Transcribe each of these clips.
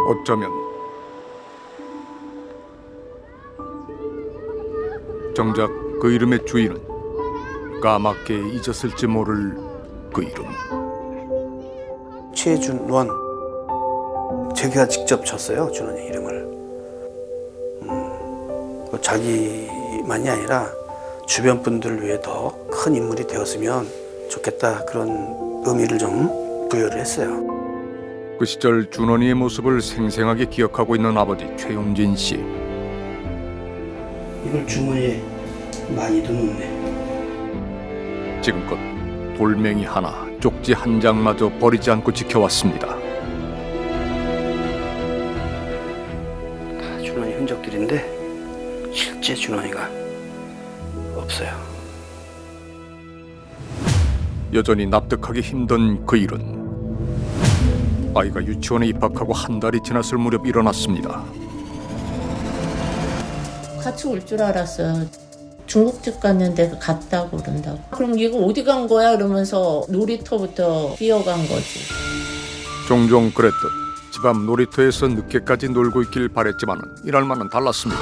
어쩌면 정작 그 이름의 주인은 까맣게 잊었을지 모를 그 이름. 최준원. 제가 직접 쳤어요, 준원이 이름을. 자기만이 아니라 주변 분들을 위해 더 큰 인물이 되었으면 좋겠다, 그런 의미를 좀 부여를 했어요. 그 시절 준원이의 모습을 생생하게 기억하고 있는 아버지 최용진 씨. 이걸 주머니에 많이도 넣네. 지금껏 돌멩이 하나, 쪽지 한 장마저 버리지 않고 지켜왔습니다. 다 준원이 흔적들인데 실제 준원이가 없어요. 여전히 납득하기 힘든 그 일은 아이가 유치원에 입학하고 한 달이 지났을 무렵 일어났습니다. 같이 올 줄 알았어요. 중국집 갔는데 갔다고 그런다고. 그럼 이거 어디 간 거야? 이러면서 놀이터부터 뛰어간 거지. 종종 그랬듯 집 앞 놀이터에서 늦게까지 놀고 있길 바랬지만 이날만은 달랐습니다.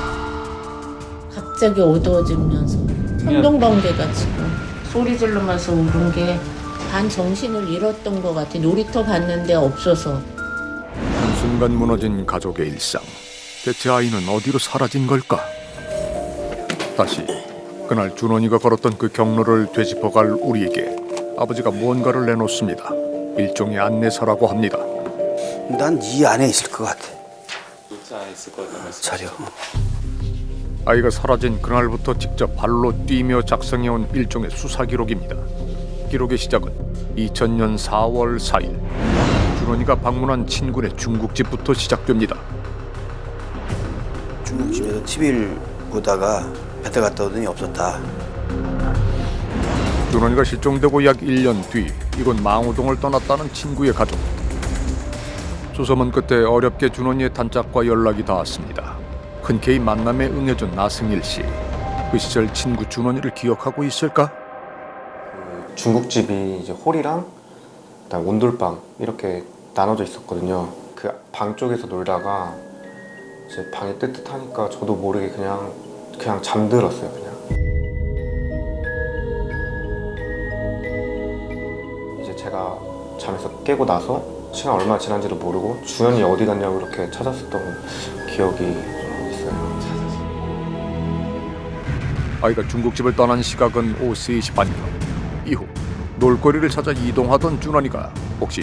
갑자기 어두워지면서 천둥번개가 치고 소리 지르면서 울은 게 반 정신을 잃었던 것 같아. 놀이터 갔는데 없어서. 한순간 무너진 가족의 일상. 대체 아이는 어디로 사라진 걸까? 다시 그날 준원이가 걸었던 그 경로를 되짚어갈 우리에게 아버지가 무언가를 내놓습니다. 일종의 안내서라고 합니다. 난 이 안에 있을 것 같아. 노트 안에 있을 것 같아요. 자료. 아이가 사라진 그날부터 직접 발로 뛰며 작성해온 일종의 수사 기록입니다. 기록의 시작은 2000년 4월 4일 준원이가 방문한 친구네 중국집부터 시작됩니다. 중국집에서 TV를 보다가 배달 갔다 오더니 없었다. 준원이가 실종되고 약 1년 뒤 이곳 망우동을 떠났다는 친구의 가족. 수소문 끝에 어렵게 준원이의 단짝과 연락이 닿았습니다. 흔쾌히 만남에 응해준 나승일 씨. 그 시절 친구 준원이를 기억하고 있을까? 중국집이 이제 홀이랑 그다음 온돌방 이렇게 나눠져 있었거든요. 그 방 쪽에서 놀다가 이제 방이 뜨뜻하니까 저도 모르게 그냥 잠들었어요. 그냥 이제 제가 잠에서 깨고 나서 시간 얼마 지난지도 모르고 주연이 어디 갔냐고 이렇게 찾았었던 기억이 있어요. 아이가 중국집을 떠난 시각은 오후 3시 반경. 이후 놀거리를 찾아 이동하던 준원이가 혹시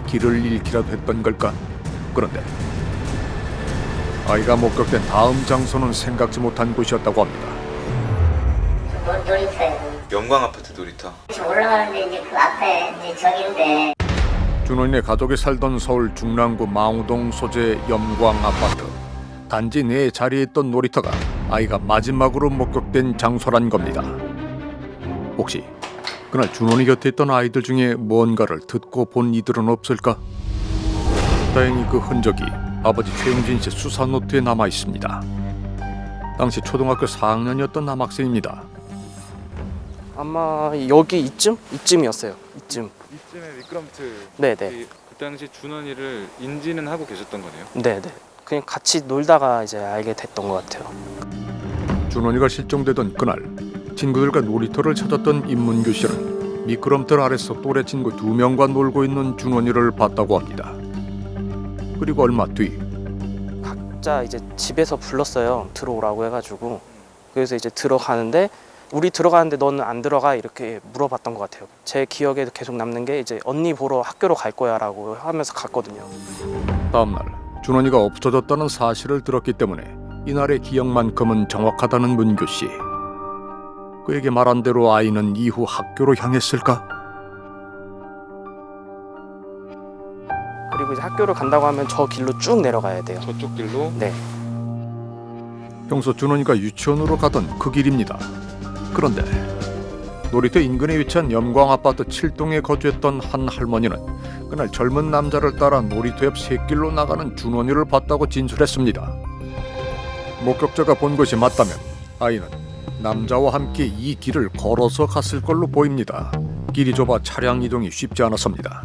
길을 잃기라도 했던 걸까? 그런데 아이가 목격된 다음 장소는 생각지 못한 곳이었다고 합니다. 놀이터에 영광 아파트 놀이터. 올라가는데 이제 그 앞에 이제 저기인데 준원이네 가족이 살던 서울 중랑구 망우동 소재 염광 아파트. 단지 내 자리에 있던 놀이터가 아이가 마지막으로 목격된 장소란 겁니다. 혹시 그날 준원이 곁에 있던 아이들 중에 무언가를 듣고 본 이들은 없을까? 다행히 그 흔적이 아버지 최용진 씨 수사 노트에 남아 있습니다. 당시 초등학교 4학년이었던 남학생입니다. 아마 여기 이쯤이었어요. 이쯤에 미끄럼틀. 네네. 그 당시 준원이를 인지는 하고 계셨던 거네요. 네네. 그냥 같이 놀다가 이제 알게 됐던 것 같아요. 준원이가 실종되던 그날 친구들과 놀이터를 찾았던 임문규 씨는 미끄럼틀 아래서 또래 친구 2명과 놀고 있는 준원이를 봤다고 합니다. 그리고 얼마 뒤 각자 이제 집에서 불렀어요. 들어오라고 해가지고. 그래서 이제 들어가는데 우리 들어가는데 너는 안 들어가 이렇게 물어봤던 것 같아요. 제 기억에 계속 남는 게 이제 언니 보러 학교로 갈 거야라고 하면서 갔거든요. 다음 날 준원이가 없어졌다는 사실을 들었기 때문에 이날의 기억만큼은 정확하다는 문규 씨. 그에게 말한 대로 아이는 이후 학교로 향했을까? 그리고 이제 학교를 간다고 하면 저 길로 쭉 내려가야 돼요. 저쪽 길로. 네. 평소 준원이가 유치원으로 가던 그 길입니다. 그런데 놀이터 인근에 위치한 염광아파트 7동에 거주했던 한 할머니는 그날 젊은 남자를 따라 놀이터 옆 샛길로 나가는 준원이를 봤다고 진술했습니다. 목격자가 본 것이 맞다면 아이는 남자와 함께 이 길을 걸어서 갔을 걸로 보입니다. 길이 좁아 차량 이동이 쉽지 않았습니다.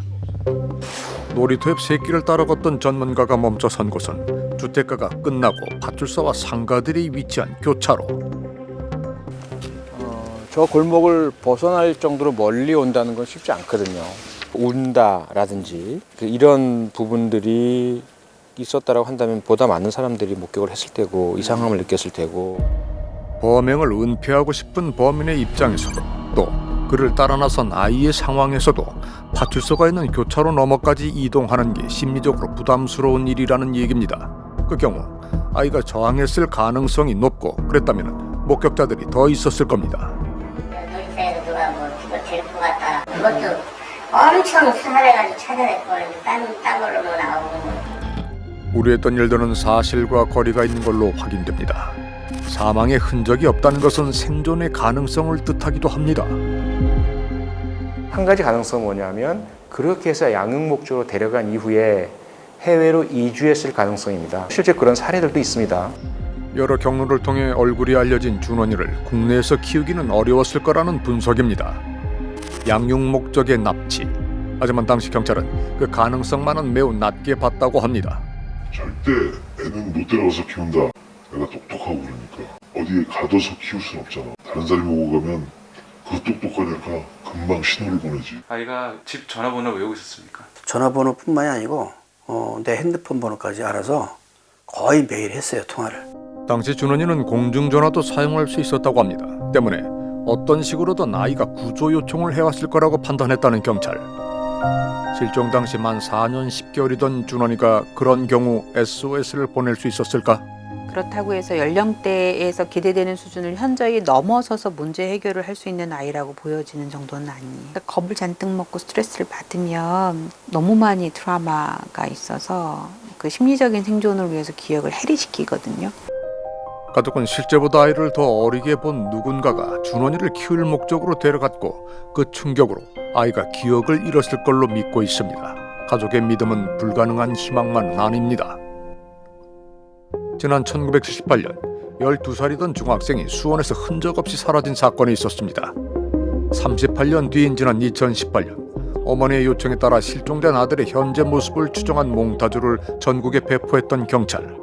놀이터 옆 새길을 따라 걷던 전문가가 멈춰선 곳은 주택가가 끝나고 파출소와 상가들이 위치한 교차로. 저 골목을 벗어날 정도로 멀리 온다는 건 쉽지 않거든요. 운다라든지 이런 부분들이 있었다라고 한다면 보다 많은 사람들이 목격을 했을 테고 이상함을 느꼈을 테고. 범행을 은폐하고 싶은 범인의 입장에서도 또 그를 따라 나선 아이의 상황에서도 파출소가 있는 교차로 너머까지 이동하는 게 심리적으로 부담스러운 일이라는 얘기입니다. 그 경우 아이가 저항했을 가능성이 높고 그랬다면 목격자들이 더 있었을 겁니다. 놀이터에서 누가 뭐 이거 데리고 갔다 그것도 엄청 수사해가지고 찾아냈고 딴 걸로 뭐 나오고 우려했던 일들은 사실과 거리가 있는 걸로 확인됩니다. 사망의 흔적이 없다는 것은 생존의 가능성을 뜻하기도 합니다. 한 가지 가능성은 뭐냐면 그렇게 해서 양육 목적으로 데려간 이후에 해외로 이주했을 가능성입니다. 실제 그런 사례들도 있습니다. 여러 경로를 통해 얼굴이 알려진 준원이를 국내에서 키우기는 어려웠을 거라는 분석입니다. 양육 목적의 납치. 하지만 당시 경찰은 그 가능성만은 매우 낮게 봤다고 합니다. 절대 애는 못 데려가서 키운다. 애가 똑똑하고 그러니까 어디에 가둬서 키울 순 없잖아. 다른 사람이 보고 가면 그 똑똑한 애가 금방 신호를 보내지. 아이가 집 전화번호를 외우고 있었습니까? 전화번호뿐만이 아니고 내 핸드폰 번호까지 알아서 거의 매일 했어요, 통화를. 당시 준원이는 공중전화도 사용할 수 있었다고 합니다. 때문에 어떤 식으로든 아이가 구조 요청을 해왔을 거라고 판단했다는 경찰. 실종 당시 만 4년 10개월이던 준원이가 그런 경우 SOS를 보낼 수 있었을까? 그렇다고 해서 연령대에서 기대되는 수준을 현저히 넘어서서 문제 해결을 할 수 있는 아이라고 보여지는 정도는 아니에요. 겁을 잔뜩 먹고 스트레스를 받으면 너무 많이 트라우마가 있어서 그 심리적인 생존을 위해서 기억을 해리시키거든요. 가족은 실제보다 아이를 더 어리게 본 누군가가 준원이를 키울 목적으로 데려갔고 그 충격으로 아이가 기억을 잃었을 걸로 믿고 있습니다. 가족의 믿음은 불가능한 희망만은 아닙니다. 지난 1978년 12살이던 중학생이 수원에서 흔적 없이 사라진 사건이 있었습니다. 38년 뒤인 지난 2018년 어머니의 요청에 따라 실종된 아들의 현재 모습을 추정한 몽타주를 전국에 배포했던 경찰.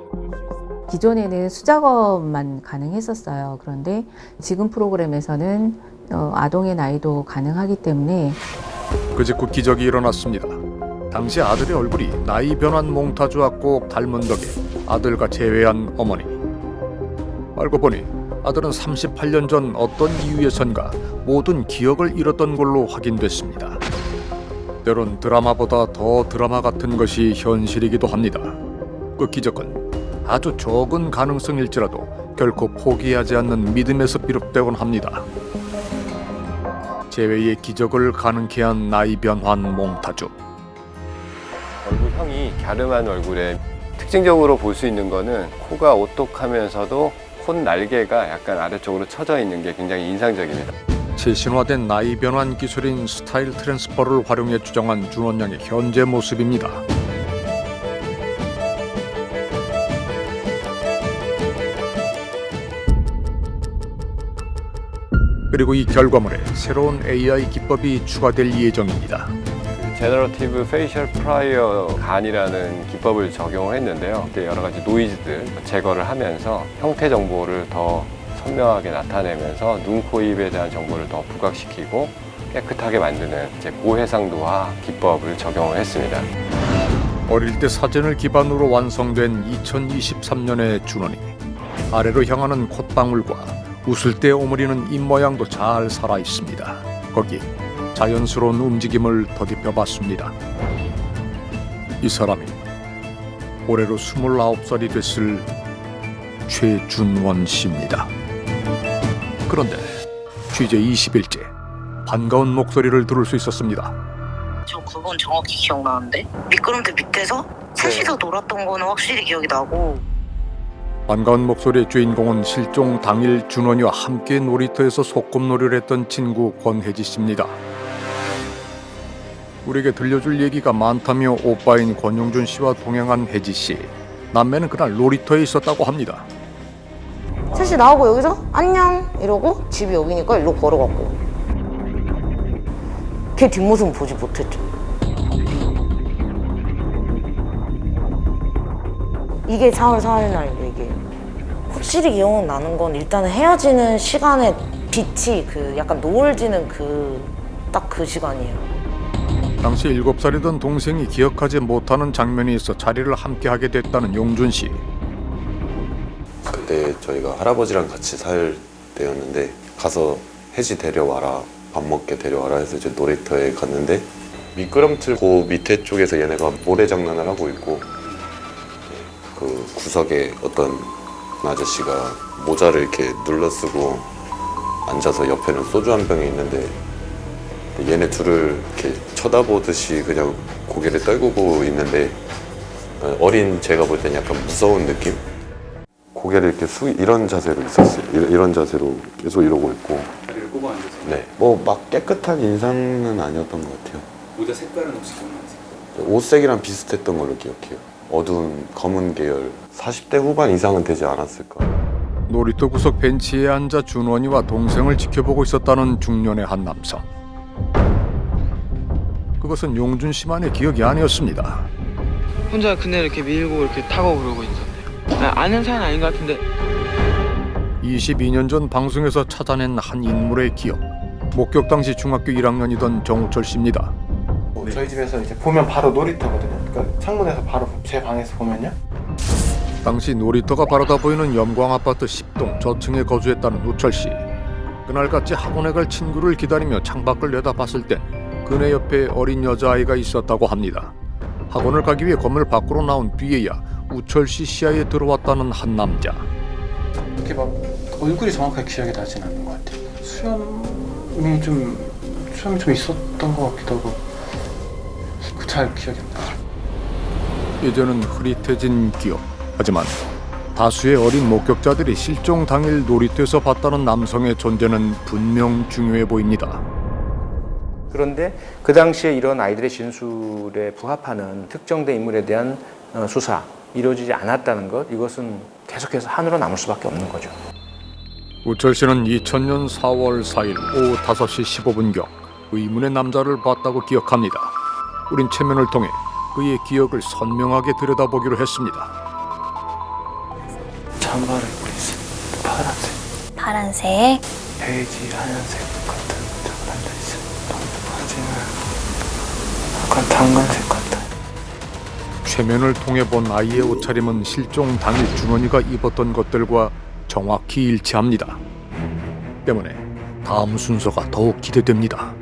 기존에는 수작업만 가능했었어요. 그런데 지금 프로그램에서는 아동의 나이도 가능하기 때문에 그 직후 기적이 일어났습니다. 당시 아들의 얼굴이 나이 변환 몽타주와 꼭 닮은 덕에 아들과 재회한 어머니. 알고 보니 아들은 38년 전 어떤 이유에선가 모든 기억을 잃었던 걸로 확인됐습니다. 때론 드라마보다 더 드라마 같은 것이 현실이기도 합니다. 그 기적은 아주 적은 가능성일지라도 결코 포기하지 않는 믿음에서 비롯되곤 합니다. 재회의 기적을 가능케 한 나이 변환 몽타주. 얼굴형이 갸름한 얼굴에 특징적으로 볼 수 있는 거는 코가 오똑하면서도 콧 날개가 약간 아래쪽으로 처져 있는 게 굉장히 인상적입니다. 최신화된 나이 변환 기술인 스타일 트랜스퍼를 활용해 추정한 준원 양의 현재 모습입니다. 그리고 이 결과물에 새로운 AI 기법이 추가될 예정입니다. 제너러티브 페이셜 프라이어 간이라는 기법을 적용을 했는데요. 여러 가지 노이즈들 제거를 하면서 형태 정보를 더 선명하게 나타내면서 눈, 코, 입에 대한 정보를 더 부각시키고 깨끗하게 만드는 고해상도화 기법을 적용을 했습니다. 어릴 때 사진을 기반으로 완성된 2023년의 준원이 아래로 향하는 콧방울과 웃을 때 오므리는 입모양도 잘 살아있습니다. 거기 자연스러운 움직임을 더딥혀봤습니다. 이 사람이 올해로 29살이 됐을 최준원 씨입니다. 그런데 취재 20일째 반가운 목소리를 들을 수 있었습니다. 저 그건 정확히 기억나는데 미끄럼틀 밑에서 셋이서 놀았던 거는 확실히 기억이 나고. 반가운 목소리의 주인공은 실종 당일 준원이와 함께 놀이터에서 소꿉놀이를 했던 친구 권혜지 씨입니다. 우리에게 들려줄 얘기가 많다며 오빠인 권용준 씨와 동행한 혜지 씨. 남매는 그날 놀이터에 있었다고 합니다. 셋이 나오고 여기서 안녕 이러고 집이 여기니까 일로 걸어갔고 걔 뒷모습은 보지 못했죠. 이게 4월 4일 날 얘기예요. 확실히 기억은 나는 건 일단은 헤어지는 시간에 빛이 그 약간 노을 지는 딱 그 시간이에요. 당시 7살이던 동생이 기억하지 못하는 장면이 있어 자리를 함께하게 됐다는 용준 씨. 그때 저희가 할아버지랑 같이 살 때였는데 가서 혜지 데려와라, 밥 먹게 데려와라 해서 이제 놀이터에 갔는데 미끄럼틀 그 밑에 쪽에서 얘네가 모래장난을 하고 있고 그 구석에 어떤 아저씨가 모자를 이렇게 눌러쓰고 앉아서 옆에는 소주 한 병이 있는데 얘네 둘을 이렇게 쳐다보듯이 그냥 고개를 떨구고 있는데 어린 제가 볼 땐 약간 무서운 느낌? 고개를 이렇게 이런 자세로 있었어요. 이런 자세로 계속 이러고 있고. 다리를 꼽아 앉아서? 네. 뭐 막 깨끗한 인상은 아니었던 것 같아요. 모자 색깔은 혹시 기억나세요? 옷색이랑 비슷했던 걸로 기억해요. 어두운 검은 계열. 40대 후반 이상은 되지 않았을까. 놀이터 구석 벤치에 앉아 준원이와 동생을 지켜보고 있었다는 중년의 한 남성. 그것은 용준 씨만의 기억이 아니었습니다. 혼자 그네를 이렇게 밀고 이렇게 타고 그러고 있었네요. 아는 사람 아닌 것 같은데. 22년 전 방송에서 찾아낸 한 인물의 기억. 목격 당시 중학교 1학년이던 정우철 씨입니다. 저희 집에서 이제 보면 바로 놀이터거든요. 그러니까 창문에서 바로 제 방에서 보면요. 당시 놀이터가 바라다 보이는 염광아파트 10동 저층에 거주했다는 우철 씨. 그날같이 학원에 갈 친구를 기다리며 창밖을 내다봤을 땐 그네 옆에 어린 여자아이가 있었다고 합니다. 학원을 가기 위해 건물 밖으로 나온 뒤에야 우철 씨 시야에 들어왔다는 한 남자. 이렇게 막 얼굴이 정확하게 기억이 나진 않는 것 같아요. 수염이 좀 있었던 것 같기도 하고 잘 기억이 안 나요. 이제는 흐릿해진 기억. 하지만 다수의 어린 목격자들이 실종 당일 놀이터에서 봤다는 남성의 존재는 분명 중요해 보입니다. 그런데 그 당시에 이런 아이들의 진술에 부합하는 특정된 인물에 대한 수사 이루어지지 않았다는 것, 이것은 계속해서 한으로 남을 수밖에 없는 거죠. 우철 씨는 2000년 4월 4일 오후 5시 15분경 의문의 남자를 봤다고 기억합니다. 우린 체면을 통해 그의 기억을 선명하게 들여다보기로 했습니다. 잠바를 입고 있어요. 파란색. 파란색. 베이지 하얀색 같은 잠을 앉아있어요. 바지는 약간 당근색 같아요. 최면을 통해 본 아이의 옷차림은 실종 당일 준원이가 입었던 것들과 정확히 일치합니다. 때문에 다음 순서가 더욱 기대됩니다.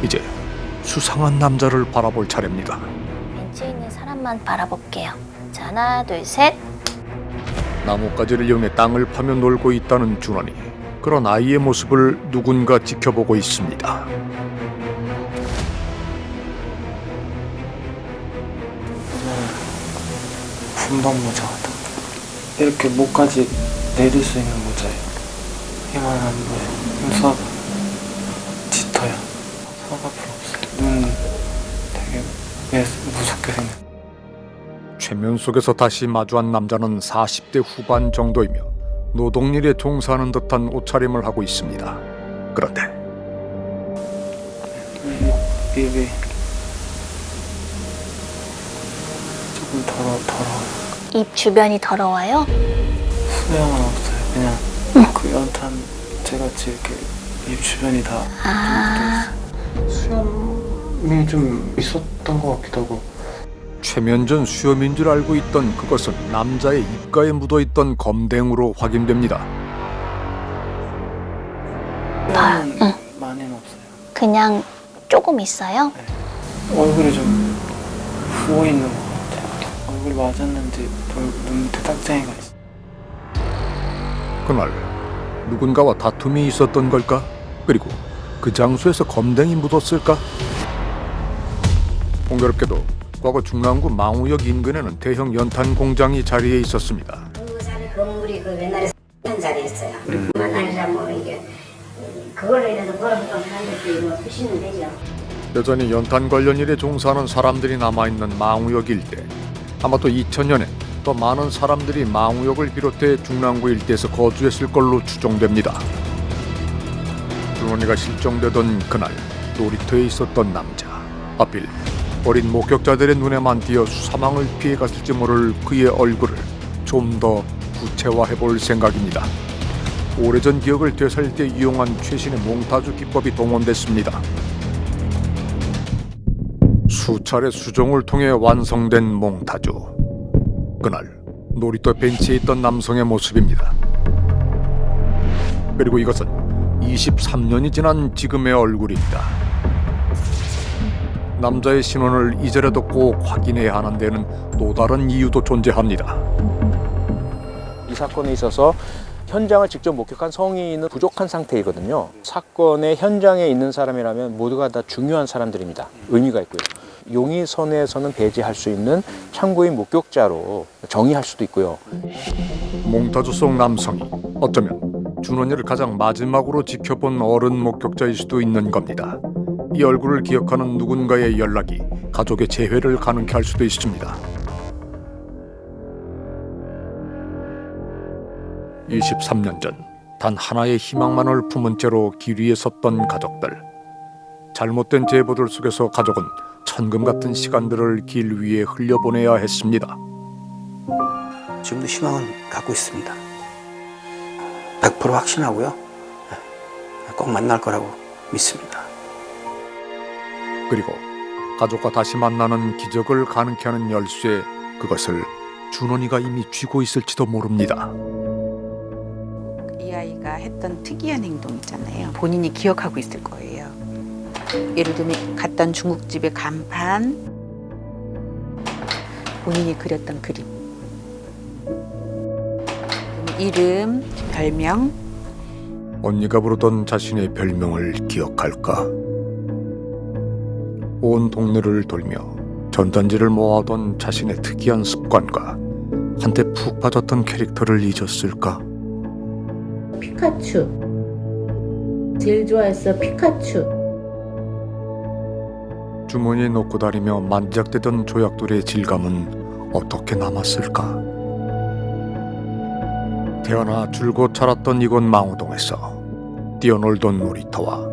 이제 수상한 남자를 바라볼 차례입니다. 벤치에 있는 사람만 바라볼게요. 자, 하나, 둘, 셋. 나뭇가지를 이용해 땅을 파며 놀고 있다는 준원이. 그런 아이의 모습을 누군가 지켜보고 있습니다. 군밤 모자 같은 거. 이렇게 목까지 내릴 수 있는 모자예요. 이만한 거에 눈썹 짙어요. 쌍꺼풀 없어요. 눈 되게 무섭게 생겼어요. 최면 속에서 다시 마주한 남자는 40대 후반 정도이며 노동일에 종사하는 듯한 옷차림을 하고 있습니다. 그런데 입이 조금 더러워요. 입 주변이 더러워요? 수영은 없어요. 그냥 그 연탄 재같이 이렇게 입 주변이 다 수염이 좀 있었던 것 같기도 하고. 최면전 수염인 줄 알고 있던 그것은 남자의 입가에 묻어있던 검댕으로 확인됩니다. 많이는 없어요. 그냥 조금 있어요? 네. 얼굴이 좀 부어 있는 것 같아요. 얼굴 맞았는지 눈 밑에 딱쟁이가 있어요. 그날 누군가와 다툼이 있었던 걸까? 그리고 그 장소에서 검댕이 묻었을까? 공교롭게도 과거 중랑구 망우역 인근에는 대형 연탄 공장이 자리해 있었습니다. 건물이 그 옛날에 한 자리였어요. 그만 아니라 뭐 이게 그걸로 인해서 벌어졌던 사람들도 뭐 수시면 되죠. 여전히 연탄 관련 일에 종사하는 사람들이 남아있는 망우역 일대. 아마 또 2000년에 더 많은 사람들이 망우역을 비롯해 중랑구 일대에서 거주했을 걸로 추정됩니다. 준원이가 실종되던 그날 놀이터에 있었던 남자. 하필 어린 목격자들의 눈에만 띄어 사망을 피해갔을지 모를 그의 얼굴을 좀 더 구체화해볼 생각입니다. 오래전 기억을 되살릴 때 이용한 최신의 몽타주 기법이 동원됐습니다. 수차례 수정을 통해 완성된 몽타주. 그날 놀이터 벤치에 있던 남성의 모습입니다. 그리고 이것은 23년이 지난 지금의 얼굴입니다. 남자의 신원을 이제라도 꼭 확인해야 하는 데는 또 다른 이유도 존재합니다. 이 사건에 있어서 현장을 직접 목격한 성인은 부족한 상태이거든요. 사건의 현장에 있는 사람이라면 모두가 다 중요한 사람들입니다. 의미가 있고요. 용의선에서는 배제할 수 있는 참고인 목격자로 정의할 수도 있고요. 몽타주 속 남성이 어쩌면 준원이를 가장 마지막으로 지켜본 어른 목격자일 수도 있는 겁니다. 이 얼굴을 기억하는 누군가의 연락이 가족의 재회를 가능케 할 수도 있습니다. 23년 전 단 하나의 희망만을 품은 채로 길 위에 섰던 가족들. 잘못된 제보들 속에서 가족은 천금 같은 시간들을 길 위에 흘려보내야 했습니다. 지금도 희망은 갖고 있습니다. 100% 확신하고요. 꼭 만날 거라고 믿습니다. 그리고 가족과 다시 만나는 기적을 가능케 하는 열쇠, 그것을 준원이가 이미 쥐고 있을지도 모릅니다. 이 아이가 했던 특이한 행동 있잖아요. 본인이 기억하고 있을 거예요. 예를 들면 갔던 중국집의 간판, 본인이 그렸던 그림, 이름, 별명. 언니가 부르던 자신의 별명을 기억할까? 온 동네를 돌며 전단지를 모아둔 자신의 특이한 습관과 한때 푹 빠졌던 캐릭터를 잊었을까? 피카츄. 제일 좋아했어, 피카츄. 주머니에 넣고 다니며 만지작대던 조약돌의 질감은 어떻게 남았을까? 태어나 줄곧 자랐던 이곳 망우동에서 뛰어놀던 놀이터와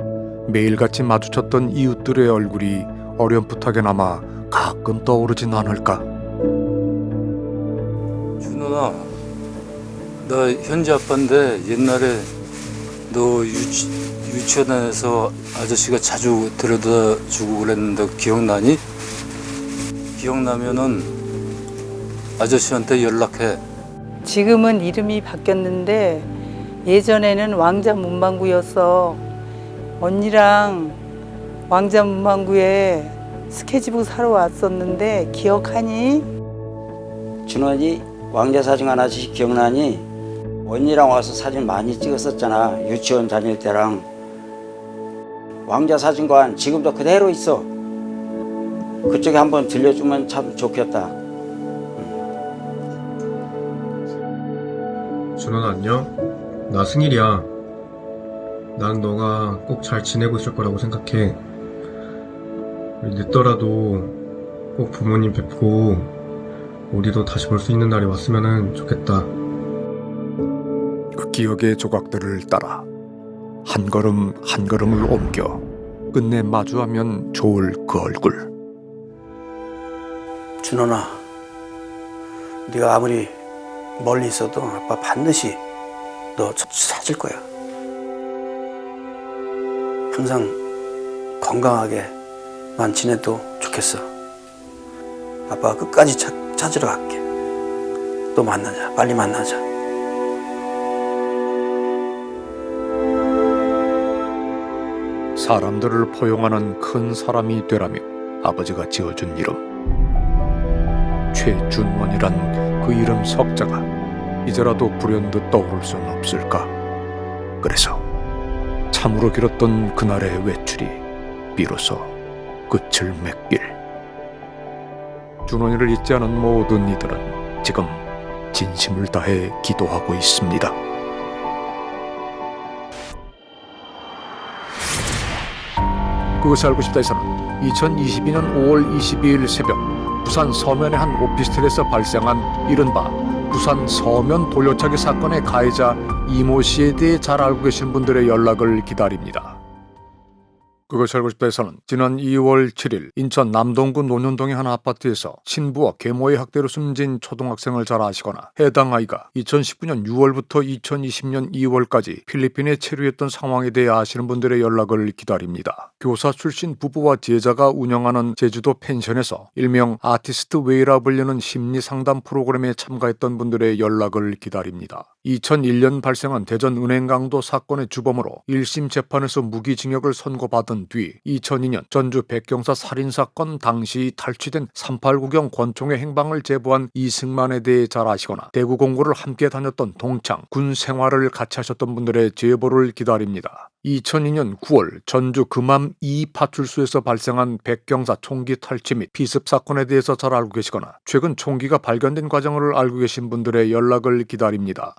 매일같이 마주쳤던 이웃들의 얼굴이 어렴풋하게 남아 가끔 떠오르진 않을까? 준원아, 나 현지 아빠인데 옛날에 너 유치원에서 아저씨가 자주 데려다 주고 그랬는데 기억나니? 기억나면은 아저씨한테 연락해. 지금은 이름이 바뀌었는데 예전에는 왕자 문방구였어. 언니랑 왕자 문방구에 스케치북 사러 왔었는데 기억하니? 준원이 왕자 사진 하나씩 기억나니? 언니랑 와서 사진 많이 찍었었잖아. 유치원 다닐 때랑. 왕자 사진관 지금도 그대로 있어. 그쪽에 한번 들려주면 참 좋겠다. 준원 안녕? 나 승일이야. 난 너가 꼭 잘 지내고 있을 거라고 생각해. 늦더라도 꼭 부모님 뵙고 우리도 다시 볼 수 있는 날이 왔으면 좋겠다. 그 기억의 조각들을 따라 한 걸음 한 걸음을 옮겨 끝내 마주하면 좋을 그 얼굴. 준원아, 네가 아무리 멀리 있어도 아빠 반드시 너 찾을 거야. 항상 건강하게만 지내도 좋겠어. 아빠가 끝까지 찾으러 갈게. 또 만나자. 빨리 만나자. 사람들을 포용하는 큰 사람이 되라며 아버지가 지어준 이름. 최준원이란 그 이름 석자가 이제라도 불현듯 떠오를 수는 없을까? 그래서 참으로 길었던 그날의 외출이 비로소 끝을 맺길. 준원이를 잊지 않은 모든 이들은 지금 진심을 다해 기도하고 있습니다. 그것을 알고 싶다에서는 2022년 5월 22일 새벽 부산 서면의 한 오피스텔에서 발생한 이른바 부산 서면 돌려차기 사건의 가해자 이모 씨에 대해 잘 알고 계신 분들의 연락을 기다립니다. 그것이 알고 싶다에서는 지난 2월 7일 인천 남동구 논현동의 한 아파트에서 친부와 계모의 학대로 숨진 초등학생을 잘 아시거나 해당 아이가 2019년 6월부터 2020년 2월까지 필리핀에 체류했던 상황에 대해 아시는 분들의 연락을 기다립니다. 교사 출신 부부와 제자가 운영하는 제주도 펜션에서 일명 아티스트 웨이라 불리는 심리 상담 프로그램에 참가했던 분들의 연락을 기다립니다. 2001년 발생한 대전 은행강도 사건의 주범으로 1심 재판에서 무기징역을 선고받은 뒤 2002년 전주 백경사 살인사건 당시 탈취된 389경 권총의 행방을 제보한 이승만에 대해 잘 아시거나 대구 공고를 함께 다녔던 동창, 군 생활을 같이 하셨던 분들의 제보를 기다립니다. 2002년 9월 전주 금암 2 파출소에서 발생한 백경사 총기 탈취 및 피습 사건에 대해서 잘 알고 계시거나 최근 총기가 발견된 과정을 알고 계신 분들의 연락을 기다립니다.